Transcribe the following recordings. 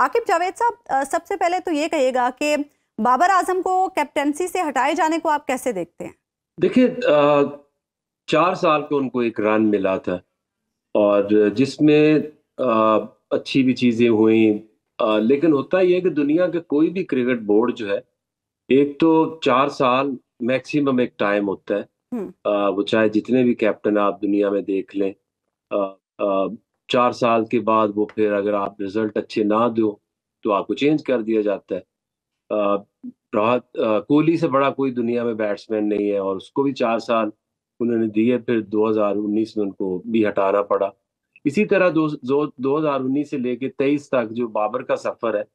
आकिब जावेद साहब, सबसे पहले तो ये कहिएगा कि बाबर आजम को कैप्टेंसी से हटाए जाने को आप कैसे देखते हैं? देखिए, 4 साल को उनको एक रन मिला था और जिसमें अच्छी भी चीजें हुई। लेकिन होता यह है कि दुनिया के कोई भी क्रिकेट बोर्ड जो है, एक तो 4 साल मैक्सिमम एक टाइम होता है। हम्म। वो चाहे जितने भी कैप्टन आप दुनिया में देख लें, अ, अ, 4 साल के बाद वो फिर अगर आप रिजल्ट अच्छे ना दो तो आपको चेंज कर दिया जाता है। कोहली से बड़ा कोई दुनिया में बैट्समैन नहीं है और उसको भी 4 साल उन्होंने दिए, फिर 2019 में उनको भी हटाना पड़ा। इसी तरह 2019 से लेके 23 तक जो बाबर का सफर है,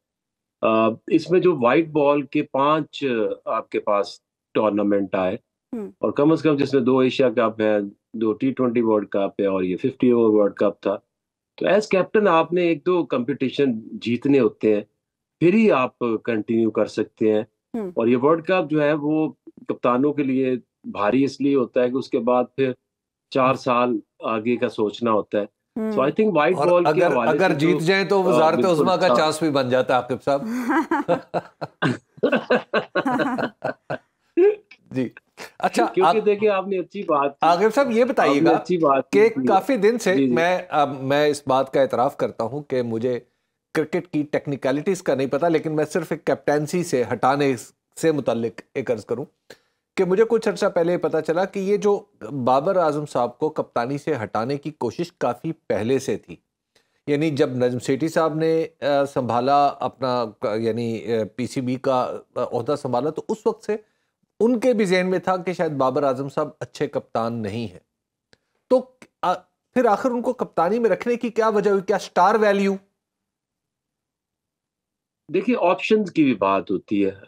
इसमें जो वाइट बॉल के 5 आपके पास टूर्नामेंट आए हम्म। और कम से कम जिसमें 2 एशिया कप है, 2 T20 वर्ल्ड कप है और ये 50 ओवर वर्ल्ड कप था। तो एज कैप्टन आपने एक दो कंपटीशन जीतने होते हैं, फिर ही आप कंटिन्यू कर सकते हैं। हम्म। और ये वर्ल्ड कप जो है वो कप्तानों के लिए भारी इसलिए होता है कि उसके बाद फिर 4 साल आगे का सोचना होता है। सो आई हम्म। थिंक वाइट और बॉल के अगर हवाले अगर से जीत तो जाए तो वजारत बिल्कुल उज़्मा का अच्छा। चांस भी बन जाता है आकिब साहब। जी। अच्छा, क्योंकि देखिए आपने अच्छी बात की, आकिब साहब ये आपने बताइएगा अच्छी बात कि की। काफी दिन से जी जी। मैं इस बात का एतराफ करता हूं कि मुझे क्रिकेट की टेक्निकलिटीज का नहीं पता, लेकिन मैं सिर्फ एक कैप्टेंसी से हटाने से मुतल्लिक एक अर्ज करूं कि मुझे कुछ अर्सा पहले पता चला कि ये जो बाबर आजम साहब को कप्तानी से हटाने की कोशिश काफी पहले से थी। यानी जब नजम सेठी साहब ने संभाला अपना यानी पीसीबी का ओहदा संभाला, तो उस वक्त से उनके भी ज़हन में था कि शायद बाबर आजम साहब अच्छे कप्तान नहीं है। तो फिर आखिर उनको कप्तानी में रखने की क्या वजह हुई? क्या स्टार वैल्यू? देखिए ऑप्शंस की भी बात होती है।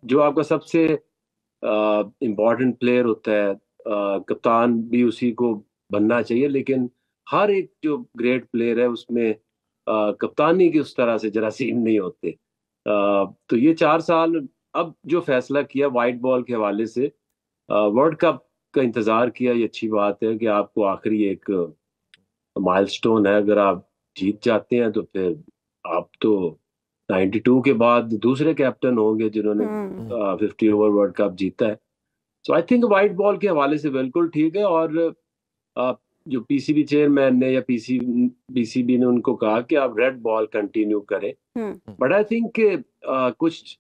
जो आपका सबसे इम्पोर्टेंट प्लेयर होता है, कप्तान भी उसी को बनना चाहिए। लेकिन हर एक जो ग्रेट प्लेयर है उसमें कप्तानी की उस तरह से जरासीम नहीं होते। तो ये 4 साल अब जो फैसला किया वाइट बॉल के हवाले से, वर्ल्ड कप का इंतजार किया, ये अच्छी बात है कि आपको आखिरी एक माइलस्टोन है। अगर आप जीत जाते हैं तो फिर आप तो 92 के बाद दूसरे कैप्टन होंगे जिन्होंने हम्म। 50 ओवर वर्ल्ड कप जीता है। सो आई थिंक वाइट बॉल के हवाले से बिल्कुल ठीक है। और अ, जो पीसीबी चेयरमैन ने या पीसीबी ने उनको कहा कि आप रेड बॉल कंटिन्यू करें। हम्म। बट आई थिंक कुछ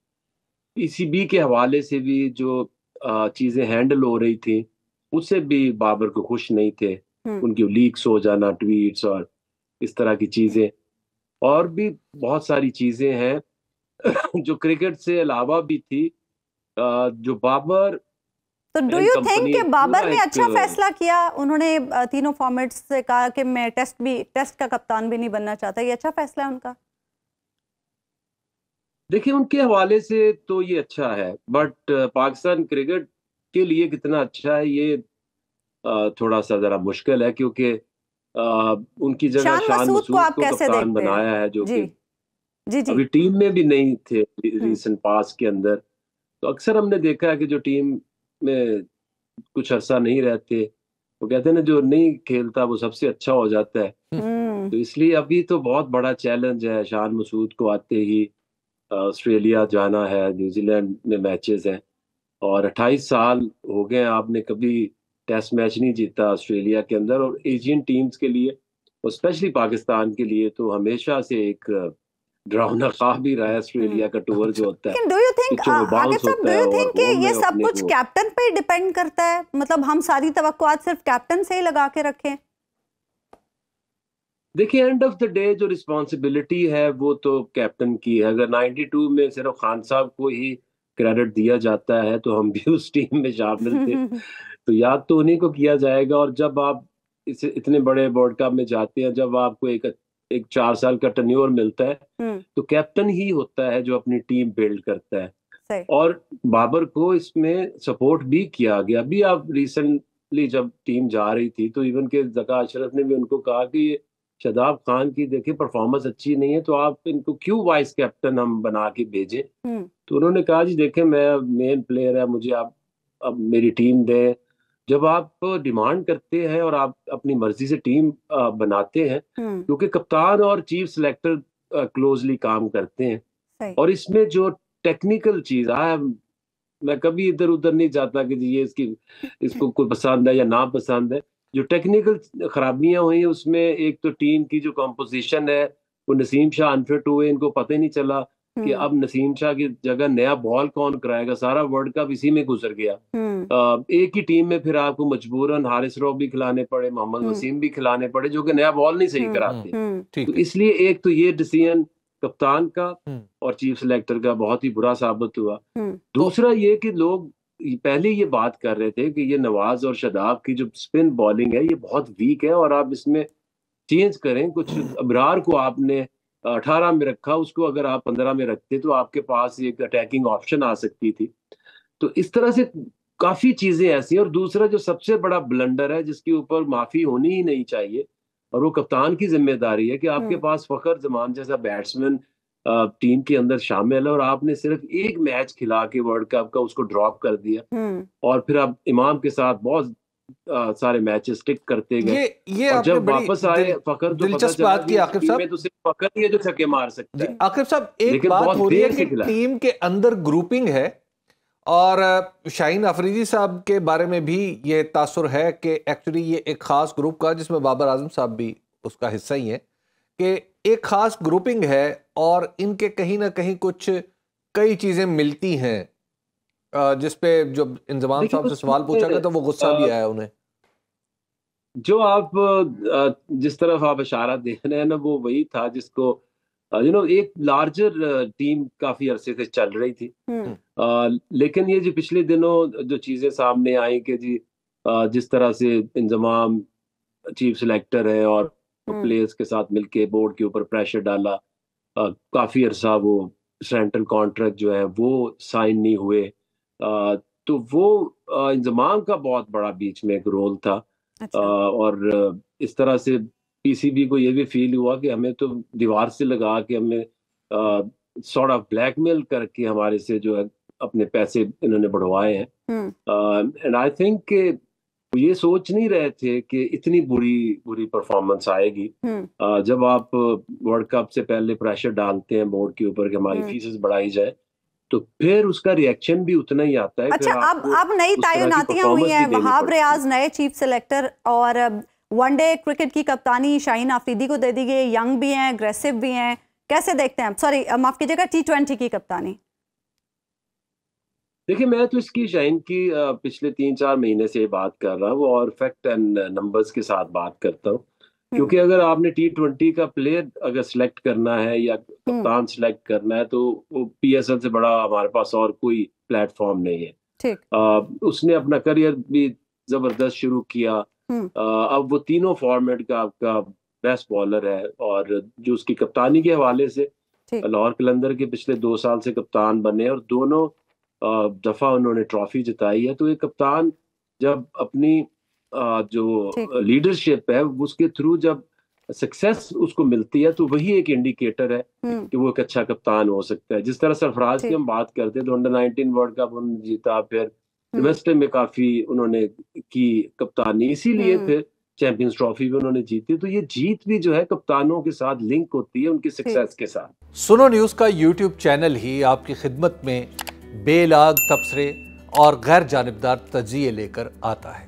पीसीबी के हवाले से भी जो चीजें हैंडल हो रही थी उससे भी बाबर को खुश नहीं थे। हम्म। उनकी लीक्स हो जाना, ट्वीट्स और इस तरह की चीजें, और भी बहुत सारी चीजें हैं जो क्रिकेट से अलावा भी थी। जो बाबर तो do and you think company कि एक बाबर पूरा ने एक अच्छा फैसला किया? उन्होंने तीनों फॉर्मेट्स से कहा कि मैं टेस्ट का कप्तान भी नहीं बनना चाहता। ये अच्छा फैसला है उनका? देखिए उनके हवाले से तो ये अच्छा है, बट पाकिस्तान क्रिकेट के लिए कितना अच्छा है ये थोड़ा सा जरा मुश्किल है। क्योंकि उनकी जगह शान शान मसूद को मसूद आप को कैसे कप्तान देखते हैं? बनाया है, जो जी कि जी जी। अभी टीम में भी नहीं थे हम्म। रीसेंट पास के अंदर। तो अक्सर हमने देखा है कि जो टीम में कुछ अरसा नहीं रहते, वो कहते हैं ना, जो नहीं खेलता वो सबसे अच्छा हो जाता है। हम्म। तो इसलिए अभी तो बहुत बड़ा चैलेंज है शान मसूद को आते ही। ऑस्ट्रेलिया जाना है, न्यूजीलैंड में मैचेस हैं और 28 साल हो गए हैं, आपने कभी टेस्ट मैच नहीं जीता ऑस्ट्रेलिया के अंदर। और एशियन टीम्स के लिए और स्पेशली पाकिस्तान के लिए तो हमेशा से एक डरावना ख्वाब ही रहा है ऑस्ट्रेलिया का टूर जो अच्छा। होता है। लेकिन डू यू थिंक पिचों में आकिब बाउंस साहब, डू होता है यू और थिंक कि बॉल में ये सब अपने कुछ को। कैप्टन पे डिपेंड करता है? मतलब हम सारी तवक्कुआत सिर्फ कैप्टन से ही लगा के रखें? देखिए एंड ऑफ द डे जो रिस्पॉन्सिबिलिटी है वो तो कैप्टन की है। अगर 92 में सिर्फ खान साहब को ही क्रेडिट दिया जाता है तो हम भी उस टीम में शामिल थे, तो याद तो उन्हीं को किया जाएगा। और जब आप इतने बड़े वर्ल्ड कप में जाते हैं, जब आपको एक एक 4 साल का टन्योर मिलता है, हम्म। तो कैप्टन ही होता है जो अपनी टीम बिल्ड करता है। सही। और बाबर को इसमें सपोर्ट भी किया गया। अभी आप रिसेंटली जब टीम जा रही थी तो इवन के जका अशरफ ने भी उनको कहा कि ये शादाब खान की देखिए परफॉर्मेंस अच्छी नहीं है, तो आप इनको क्यों वाइस कैप्टन हम बना के भेजें। हम्म। तो उन्होंने कहा जी देखें, मैं मेन प्लेयर है, मुझे आप अब मेरी टीम दें। जब आप डिमांड करते हैं और आप अपनी मर्जी से टीम बनाते हैं, हम्म। क्योंकि कप्तान और चीफ सिलेक्टर क्लोजली काम करते हैं। सही। और इसमें जो टेक्निकल चीज मैं कभी इधर उधर नहीं जाता कि जी ये इसको कोई पसंद है या ना पसंद है। जो टेक्निकल खराबियां हुई उसमें एक तो टीम की जो कंपोजिशन है, वो नसीम शाह अनफिट हुए, इनको पता ही नहीं चला कि अब नसीम शाह की जगह नया बॉल कौन कराएगा। सारा वर्ल्ड कप इसी में गुजर गया। एक ही टीम में फिर आपको मजबूरन हारिस रऊफ भी खिलाने पड़े, मोहम्मद वसीम भी खिलाने पड़े, जो कि नया बॉल नहीं सही कराते। तो इसलिए एक तो ये डिसीजन कप्तान का और चीफ सिलेक्टर का बहुत ही बुरा साबित हुआ। दूसरा ये कि लोग पहले ये बात कर रहे थे कि ये नवाज और शादाब की जो स्पिन बॉलिंग है ये बहुत वीक है और आप इसमें चेंज करें। कुछ अबरार को आपने 18 में रखा, उसको अगर आप 15 में रखते तो आपके पास एक अटैकिंग ऑप्शन आ सकती थी। तो इस तरह से काफी चीजें ऐसी। और दूसरा जो सबसे बड़ा ब्लंडर है जिसके ऊपर माफी होनी ही नहीं चाहिए, और वो कप्तान की जिम्मेदारी है कि आपके पास फखर जमान जैसा बैट्समैन टीम के अंदर शामिल है और आपने सिर्फ एक मैच खिला के वर्ल्ड कप का उसको ड्रॉप कर दिया। और फिर आप इमाम के साथ बहुत सारे मैचेस टिक करते गए। ये और जब वापस आए फखर, तो दिलचस्प बात की आकिब साहब, तो सिर्फ फखर ही है जो छक्के मार सकता है। आकिब साहब, एक बात हो रही है कि टीम के अंदर ग्रुपिंग है और शाहीन अफरीदी साहब के बारे में भी ये तासुर है कि एक्चुअली ये एक खास ग्रुप का, जिसमें बाबर आजम साहब भी उसका हिस्सा ही है, कि एक खास ग्रुपिंग है और इनके कहीं ना कहीं कुछ कई चीजें मिलती हैं, जिसपे जब इंजमाम साहब से सवाल पूछा गया तो वो गुस्सा भी आया उन्हें। जो आप जिस तरफ आप इशारा दे रहे हैं ना, वो वही था जिसको एक लार्जर टीम काफी अरसे से चल रही थी। लेकिन ये जो पिछले दिनों जो चीजें सामने आई कि जी जिस तरह से इंजमाम चीफ सिलेक्टर है और प्लेयर्स के साथ मिलके बोर्ड के ऊपर प्रेशर डाला, काफी अरसा वो सेंट्रल कॉन्ट्रैक्ट जो है वो साइन नहीं हुए, तो वो इंजमाम का बहुत बड़ा बीच में एक रोल था। अच्छा। और इस तरह से पीसीबी को ये भी फील हुआ कि हमें तो दीवार से लगा के हमें सॉर्ट ऑफ ब्लैकमेल करके हमारे से जो है अपने पैसे इन्होंने बढ़वाए हैं। एंड आई थिंक ये सोच नहीं रहे थे कि इतनी बुरी परफॉर्मेंस आएगी। जब आप वर्ल्ड कप से पहले प्रेशर डालते हैं बोर्ड के ऊपर कि हमारी फीसेस बढ़ाई जाए, तो फिर उसका रिएक्शन भी उतना ही आता है। अच्छा, अब नई तैनातियां हुई हैं, वहाब रियाज नए चीफ सिलेक्टर, और वनडे क्रिकेट की कप्तानी शाहीन अफरीदी को दे दी गई। यंग भी हैं, एग्रेसिव भी हैं, कैसे देखते हैं? सॉरी, माफ कीजिएगा, T20 की कप्तानी। देखिए, मैं तो इसकी शाहीन की पिछले 3-4 महीने से बात कर रहा हूँ और फैक्ट एंड नंबर्स के साथ बात करता हूँ। क्योंकि अगर आपने T20 का प्लेयर अगर सिलेक्ट करना है या कप्तान सिलेक्ट करना है, तो वो PSL से बड़ा हमारे पास और कोई प्लेटफॉर्म नहीं है। उसने अपना करियर भी जबरदस्त शुरू किया। अब वो तीनों फॉर्मेट का आपका बेस्ट बॉलर है, और जो उसकी कप्तानी के हवाले से लाहौर कलंदर के पिछले 2 साल से कप्तान बने और दोनों दफा उन्होंने ट्रॉफी जिताई है। तो ये कप्तान जब अपनी जो लीडरशिप है उसके थ्रू जब सक्सेस उसको मिलती है, तो वही एक इंडिकेटर है कि वो एक अच्छा कप्तान हो सकता है। जिस तरह सरफराज की हम बात करते हैं, तो अंडर-19 वर्ल्ड कप उन्होंने जीता, फिर वेस्ट में काफी उन्होंने की कप्तानी, इसीलिए फिर चैंपियंस ट्रॉफी भी उन्होंने जीती। तो ये जीत भी जो है कप्तानों के साथ लिंक होती है उनकी सक्सेस के साथ। सुनो न्यूज का यूट्यूब चैनल ही आपकी खिदमत में बेलाग तबसरे और गैर जानिबदार तज्जिए लेकर आता है।